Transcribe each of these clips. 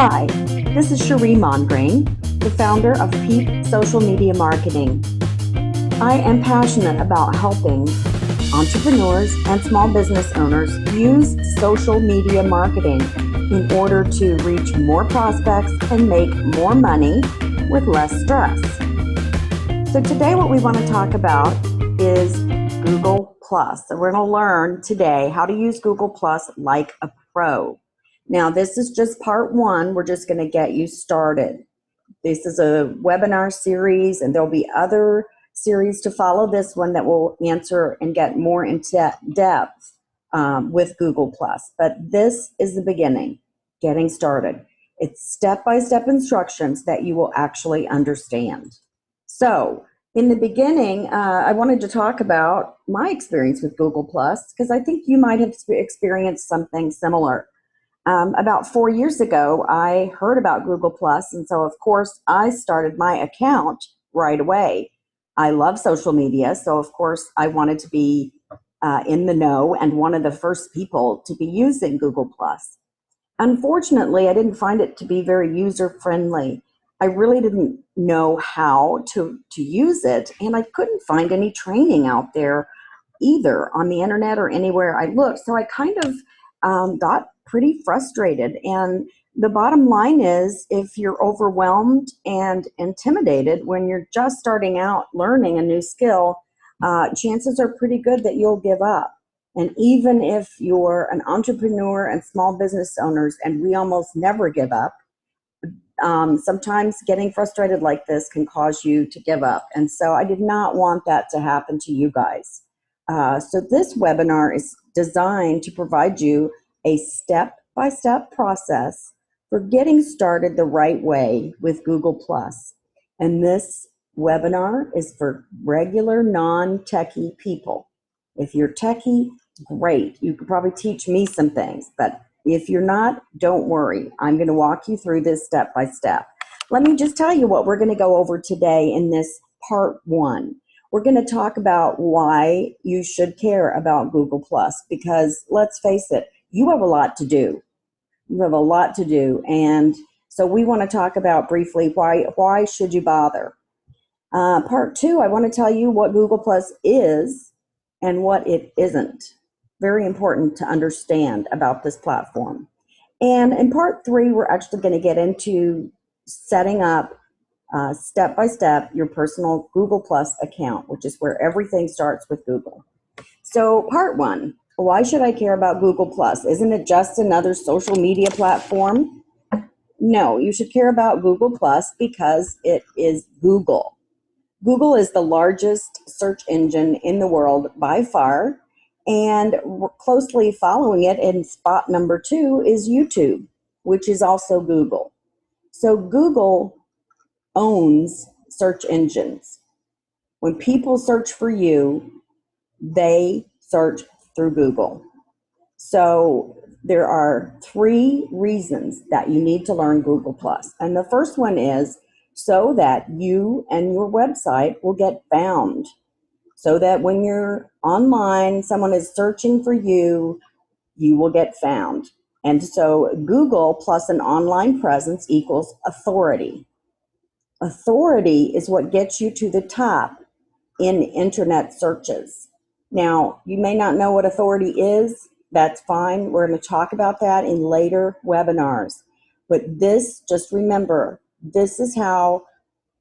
Hi, this is Cherie Mongrain, the founder of Peep Social Media Marketing. I am passionate about helping entrepreneurs and small business owners use social media marketing in order to reach more prospects and make more money with less stress. So today what we want to talk about is Google+. So we're going to learn today how to use Google+ like a pro. Now, this is just part one. We're just going to get you started. This is a webinar series, and there'll be other series to follow this one that will answer and get more into depth with Google+. But this is the beginning, getting started. It's step-by-step instructions that you will actually understand. So, in the beginning, I wanted to talk about my experience with Google+, because I think you might have experienced something similar. About 4 years ago, I heard about Google+, and so of course I started my account right away. I love social media, so of course I wanted to be in the know and one of the first people to be using Google+. Unfortunately, I didn't find it to be very user-friendly. I really didn't know how to use it, and I couldn't find any training out there either on the internet or anywhere I looked, so I kind of got pretty frustrated. And the bottom line is, if you're overwhelmed and intimidated when you're just starting out learning a new skill, chances are pretty good that you'll give up. And even if you're an entrepreneur and small business owners, and we almost never give up, sometimes getting frustrated like this can cause you to give up. And so I did not want that to happen to you guys. So this webinar is designed to provide you a step-by-step process for getting started the right way with Google+. And this webinar is for regular non-techie people. If you're techie, great. You could probably teach me some things, but if you're not, don't worry. I'm going to walk you through this step by step. Let me just tell you what we're going to go over today in this part one. We're going to talk about why you should care about Google+, because let's face it, you have a lot to do. You have a lot to do, and so we want to talk about briefly why should you bother. Part two, I want to tell you what Google+ is and what it isn't. Very important to understand about this platform. And in part three, we're actually going to get into setting up step by step your personal Google+ account, which is where everything starts with Google. So part one, why should I care about Google+? Isn't it just another social media platform? No, you should care about Google+ because it is Google. Google is the largest search engine in the world by far, and closely following it in spot number 2 is YouTube, which is also Google. So Google owns search engines. When people search for you, they search through Google. So there are 3 reasons that you need to learn Google+. And the first one is so that you and your website will get found. So that when you're online, someone is searching for you, you will get found. And so Google plus an online presence equals authority. Authority is what gets you to the top in internet searches. Now, you may not know what authority is. That's fine. We're going to talk about that in later webinars. But this, just remember, this is how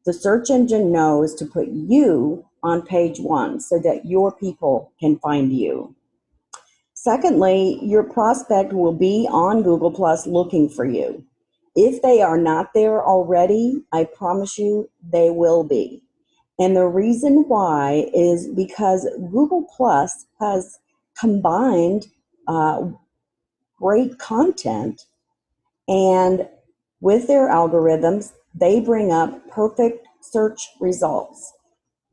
the search engine knows to put you on page 1 so that your people can find you. Secondly, your prospect will be on Google+ looking for you. If they are not there already, I promise you they will be. And the reason why is because Google+ has combined great content, and with their algorithms, they bring up perfect search results.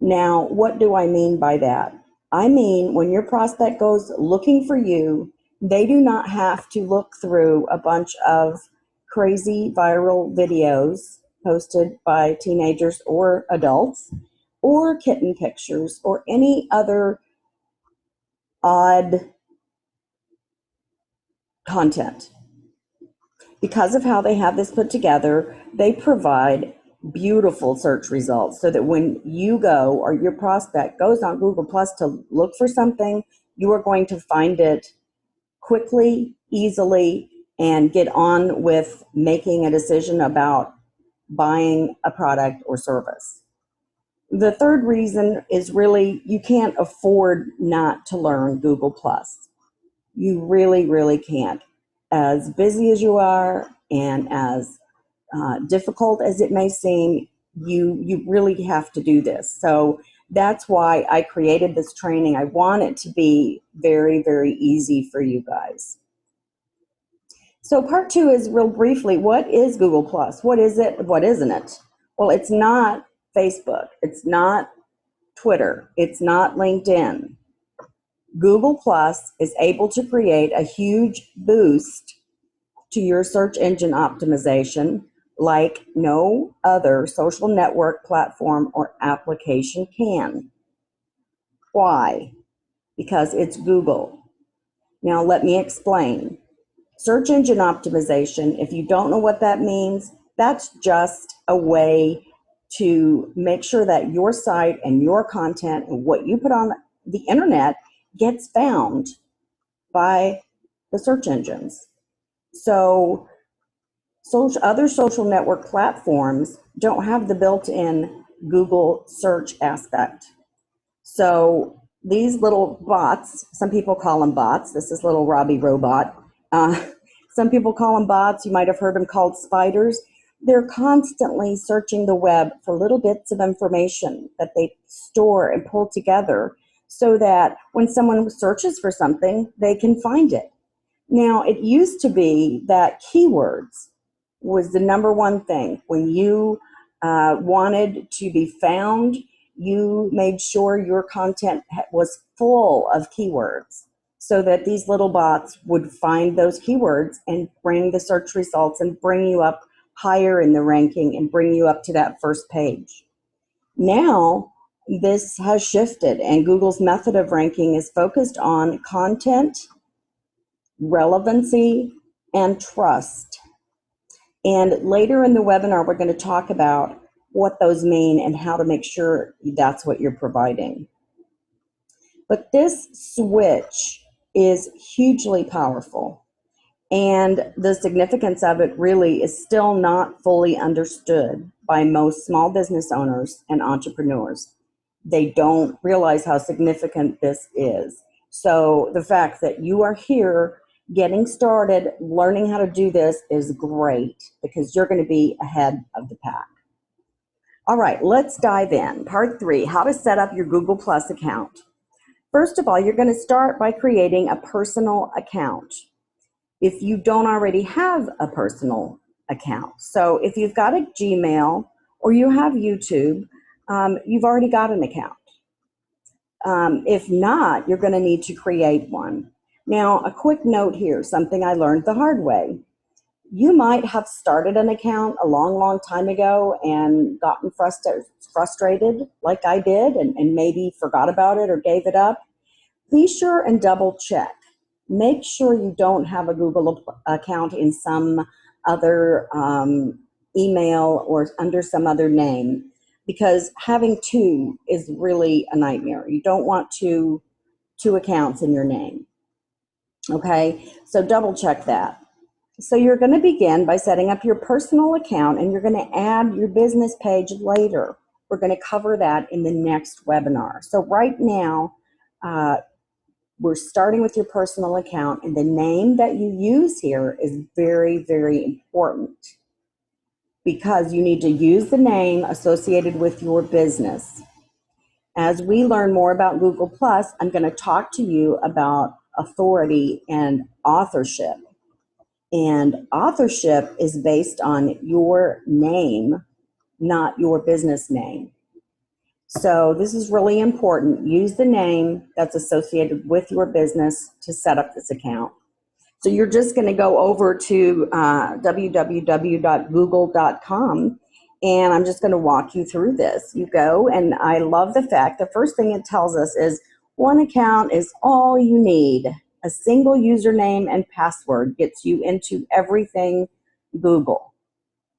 Now, what do I mean by that? I mean, when your prospect goes looking for you, they do not have to look through a bunch of crazy viral videos posted by teenagers or adults, or kitten pictures, or any other odd content. Because of how they have this put together, they provide beautiful search results so that when you go or your prospect goes on Google Plus to look for something, you are going to find it quickly, easily, and get on with making a decision about buying a product or service. The third reason is really you can't afford not to learn Google Plus. You really, really can't. As busy as you are and as difficult as it may seem, you really have to do this. So that's why I created this training. I want it to be very, very easy for you guys. So part two is real briefly, what is Google Plus? What is it? What isn't it? Well, it's not Facebook. It's not Twitter. It's not LinkedIn. Google Plus is able to create a huge boost to your search engine optimization like no other social network platform or application can. Why? Because it's Google. Now let me explain. Search engine optimization, if you don't know what that means, that's just a way to make sure that your site and your content and what you put on the internet gets found by the search engines. So other social network platforms don't have the built-in Google search aspect. So these little bots, some people call them bots. This is little Robbie Robot. Some people call them bots. You might have heard them called spiders. They're constantly searching the web for little bits of information that they store and pull together so that when someone searches for something, they can find it. Now, it used to be that keywords was the number one thing. When you wanted to be found, you made sure your content was full of keywords so that these little bots would find those keywords and bring the search results and bring you up higher in the ranking and bring you up to that first page. Now, this has shifted, and Google's method of ranking is focused on content, relevancy, and trust. And later in the webinar, we're going to talk about what those mean and how to make sure that's what you're providing. But this switch is hugely powerful, and the significance of it really is still not fully understood by most small business owners and entrepreneurs. They don't realize how significant this is. So the fact that you are here getting started, learning how to do this is great because you're going to be ahead of the pack. All right, let's dive in. Part 3, how to set up your Google Plus account. First of all, you're going to start by creating a personal account if you don't already have a personal account. So if you've got a Gmail or you have YouTube, you've already got an account. If not, you're going to need to create one. Now, a quick note here, something I learned the hard way. You might have started an account a long, long time ago and gotten frustrated like I did and maybe forgot about it or gave it up. Be sure and double check. Make sure you don't have a Google account in some other email or under some other name, because having two is really a nightmare. You don't want two accounts in your name. Okay, so double check that. So you're going to begin by setting up your personal account, and you're going to add your business page later. We're going to cover that in the next webinar. So right now, we're starting with your personal account, and the name that you use here is very, very important because you need to use the name associated with your business. As we learn more about Google Plus, I'm going to talk to you about authority and authorship. And authorship is based on your name, not your business name. So this is really important. Use the name that's associated with your business to set up this account. So you're just going to go over to www.google.com, and I'm just going to walk you through this. You go, and I love the fact the first thing it tells us is one account is all you need. A single username and password gets you into everything Google.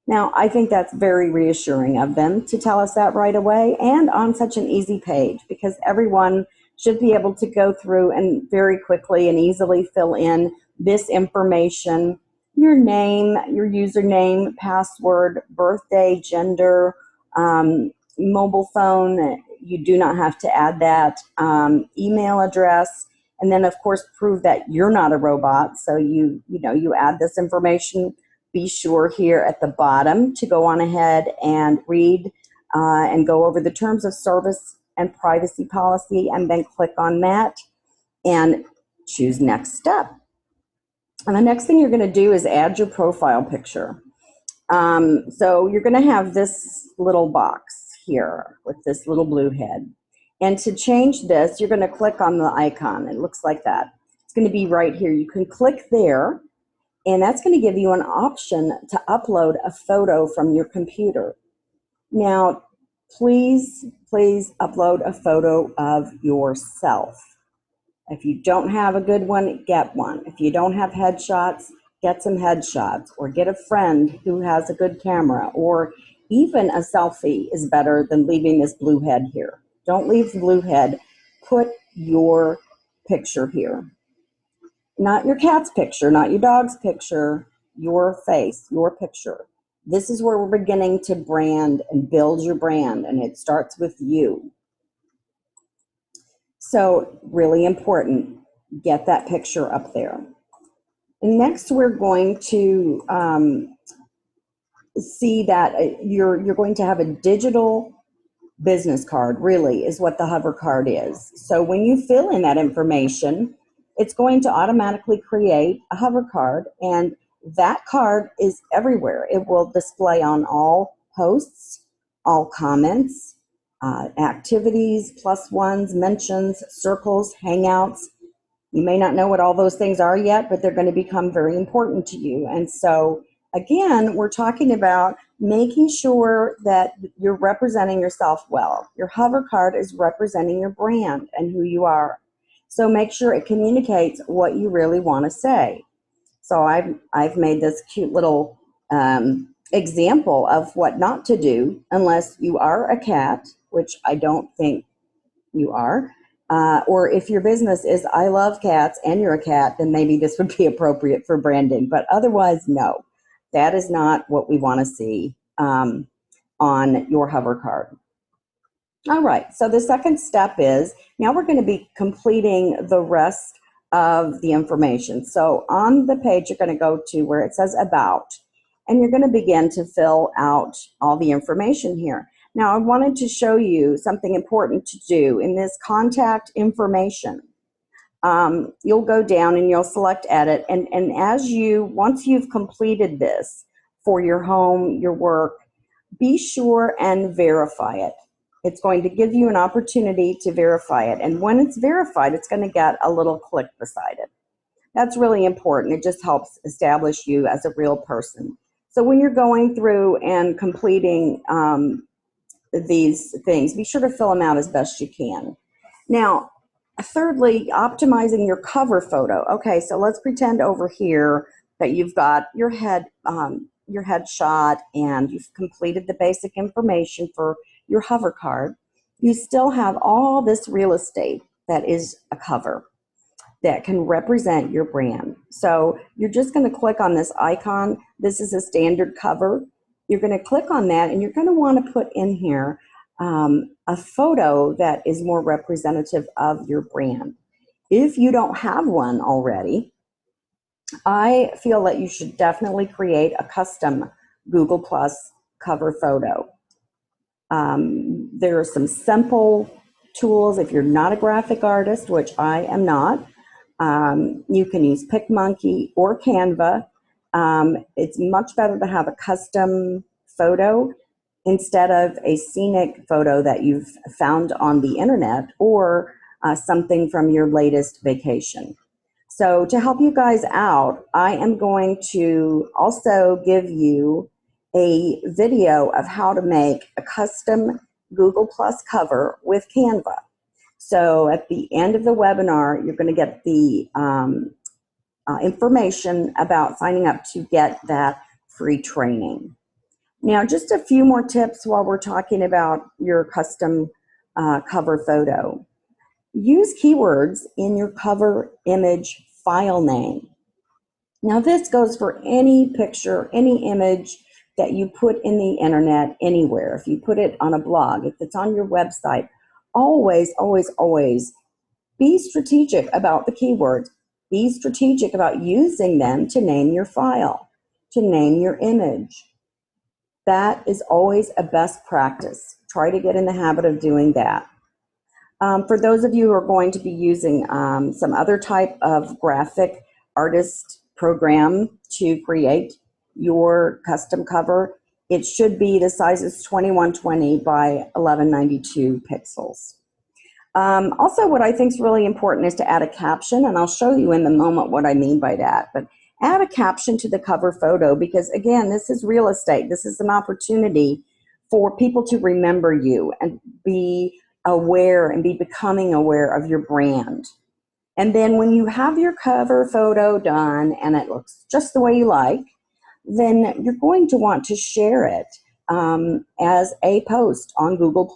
Now, I think that's very reassuring of them to tell us that right away and on such an easy page, because everyone should be able to go through and very quickly and easily fill in this information: your name, your username, password, birthday, gender, mobile phone. You do not have to add that, email address, and then of course prove that you're not a robot. So you add this information. Be sure here at the bottom to go on ahead and read and go over the terms of service and privacy policy, and then click on that and choose next step. And the next thing you're going to do is add your profile picture. So you're going to have this little box here with this little blue head. And to change this, you're going to click on the icon. It looks like that. It's going to be right here. You can click there, and that's going to give you an option to upload a photo from your computer. Now, please upload a photo of yourself. If you don't have a good one, get one. If you don't have headshots, get some headshots, or get a friend who has a good camera, or even a selfie is better than leaving this blue head here. Don't leave the blue head. Put your picture here. Not your cat's picture, not your dog's picture, your face, your picture. This is where we're beginning to brand and build your brand, and it starts with you. So really important, get that picture up there. And next we're going to see that you're going to have a digital business card, really, is what the hover card is. So when you fill in that information, it's going to automatically create a hover card, and that card is everywhere. It will display on all posts, all comments, activities, plus ones, mentions, circles, hangouts. You may not know what all those things are yet, but they're going to become very important to you. And so, again, we're talking about making sure that you're representing yourself well. Your hover card is representing your brand and who you are. So make sure it communicates what you really want to say. So I've made this cute little example of what not to do unless you are a cat, which I don't think you are. Or if your business is I love cats and you're a cat, then maybe this would be appropriate for branding. But otherwise, no, that is not what we want to see on your hover card. All right, so the second step is, now we're going to be completing the rest of the information. So on the page, you're going to go to where it says About, and you're going to begin to fill out all the information here. Now, I wanted to show you something important to do in this contact information. You'll go down and you'll select Edit, and once you've completed this for your home, your work, be sure and verify it. It's going to give you an opportunity to verify it, and when it's verified, it's going to get a little click beside it. That's really important. It just helps establish you as a real person. So when you're going through and completing these things, be sure to fill them out as best you can. Now, thirdly, optimizing your cover photo. Okay, so let's pretend over here that you've got your headshot and you've completed the basic information for your hover card. You still have all this real estate that is a cover that can represent your brand. So you're just going to click on this icon. This is a standard cover. You're going to click on that, and you're going to want to put in here a photo that is more representative of your brand. If you don't have one already, I feel that you should definitely create a custom Google Plus cover photo. There are some simple tools. If you're not a graphic artist, which I am not, you can use PicMonkey or Canva. It's much better to have a custom photo instead of a scenic photo that you've found on the internet, or something from your latest vacation. So to help you guys out, I am going to also give you a video of how to make a custom Google Plus cover with Canva. So at the end of the webinar, you're going to get the information about signing up to get that free training. Now, just a few more tips while we're talking about your custom cover photo. Use keywords in your cover image file name. Now, this goes for any picture, any image that you put in the internet anywhere. If you put it on a blog, if it's on your website, always, always, always be strategic about the keywords. Be strategic about using them to name your file, to name your image. That is always a best practice. Try to get in the habit of doing that. For those of you who are going to be using some other type of graphic artist program to create your custom cover, it should be the size is 2120 by 1192 pixels. Also, what I think is really important is to add a caption, and I'll show you in the moment what I mean by that. But add a caption to the cover photo because, again, this is real estate. This is an opportunity for people to remember you and be aware and be becoming aware of your brand. And then when you have your cover photo done and it looks just the way you like, then you're going to want to share it as a post on Google+.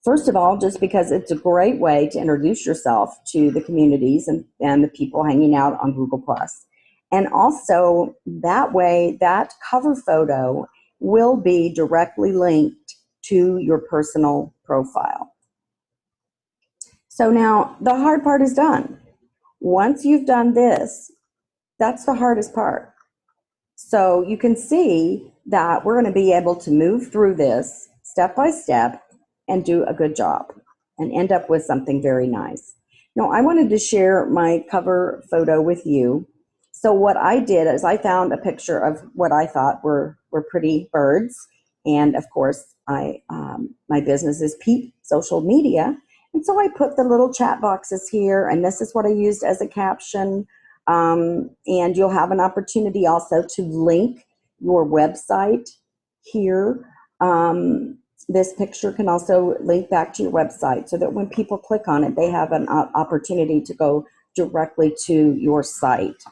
First of all, just because it's a great way to introduce yourself to the communities and the people hanging out on Google+. And also, that way, that cover photo will be directly linked to your personal profile. So now, the hard part is done. Once you've done this, that's the hardest part. So you can see that we're going to be able to move through this step by step and do a good job and end up with something very nice. Now, I wanted to share my cover photo with you. So what I did is I found a picture of what I thought were pretty birds. And of course, my business is Peep Social Media. And so I put the little chat boxes here, and this is what I used as a caption. And you'll have an opportunity also to link your website here. This picture can also link back to your website so that when people click on it, they have an opportunity to go directly to your site.